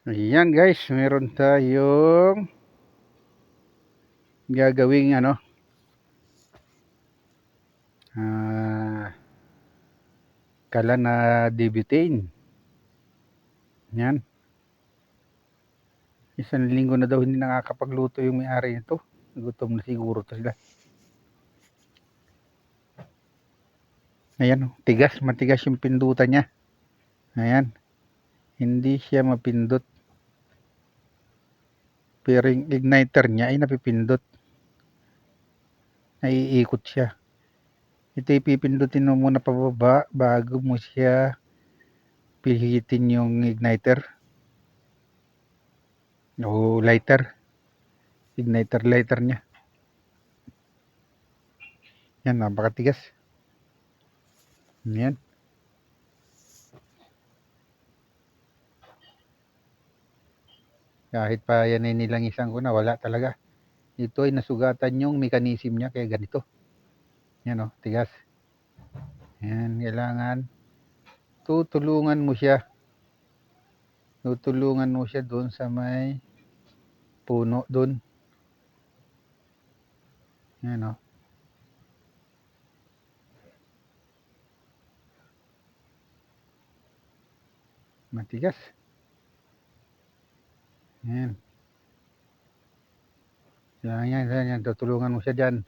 Ayan guys, meron tayong gagawing kalan na dibutane. Yan. Isang linggo na daw hindi nakakapagluto yung may-ari nito. Gutom na siguro to sila. Ayan, matigas yung pindutan niya. Ayan. Hindi siya mapindot. Pero yung igniter niya ay napipindot. Naiikot siya. Ito ipipindutin mo muna pababa bago mo siya pihitin yung igniter o lighter. Lighter niya. Yan, napakatigas. Yan. Kahit pa yan ay nilangisan ko na, wala talaga. Ito ay nasugatan yung mechanism niya, kaya ganito. Yan o, tigas. Yan, kailangan tutulungan mo siya. Tutulungan mo siya doon sa may puno doon. Yan o. Matigas. Yan. Yan. Tutulungan mo siya dyan.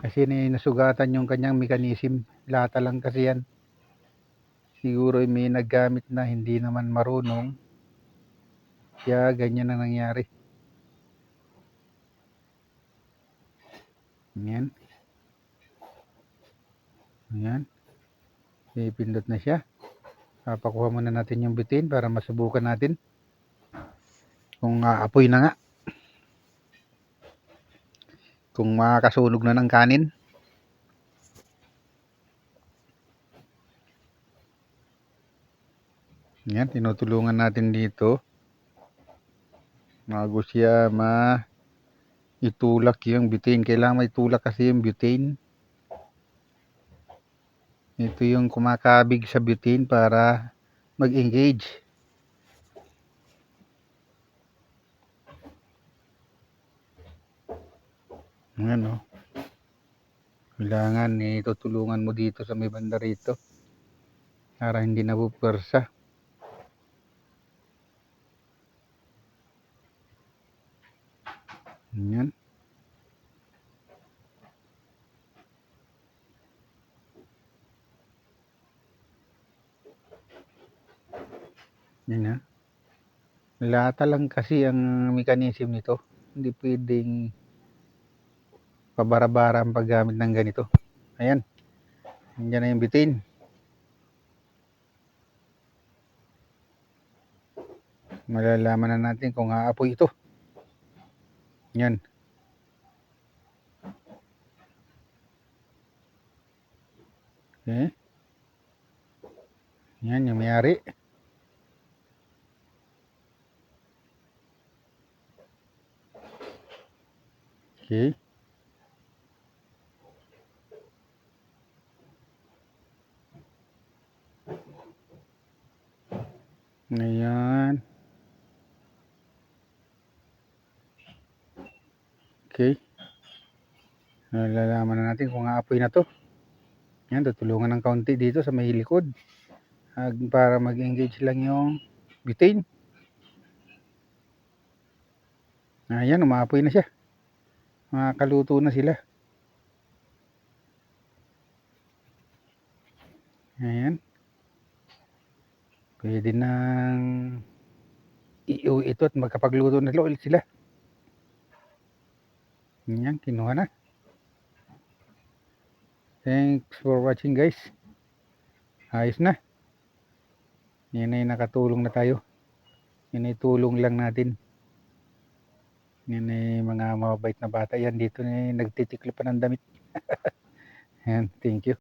Kasi nasugatan yung kanyang mechanism. Lata lang kasi yan. Siguro may naggamit na hindi naman marunong. Kaya ganyan ang nangyari. Yan. Yan. Ipindot na siya. Papakuha muna natin yung butane para masubukan natin kung apoy na nga. Kung makakasunog na ng kanin. Yan, tinutulungan natin dito. Bago siya itulak yung butane. Kailangan itulak kasi yung butane. Ito yung kumakabig sa butane para mag-engage. Ayan o. Kailangan itutulungan mo dito sa may banda rito para hindi napupwersa. Ayan. Yan ha. Lata lang kasi ang mechanism nito. Hindi pwedeng pabara-bara ang paggamit ng ganito. Ayan. Nandiyan na yung butane. Malalaman na natin kung aapoy ito. Yan. Okay. Yan yung may-ari. Okay. Ayan. Okay. Nalalaman na natin kung aapoy na to. Yan, tutulungan ng kaunti dito sa may likod. Para mag-engage lang yung butane. Ayan, umaapoy na siya. Makakaluto na sila. Ayan. Pwede nang iuwi ito at magkapagluto na ulit sila. Ayan, kinuha na. Thanks for watching guys. Ayos na. Yan ay nakatulong na tayo. Yan ay tulong lang natin. Yan ay mga mababait na bata. Yan dito na nagtitiklo pa ng damit. Yan, thank you.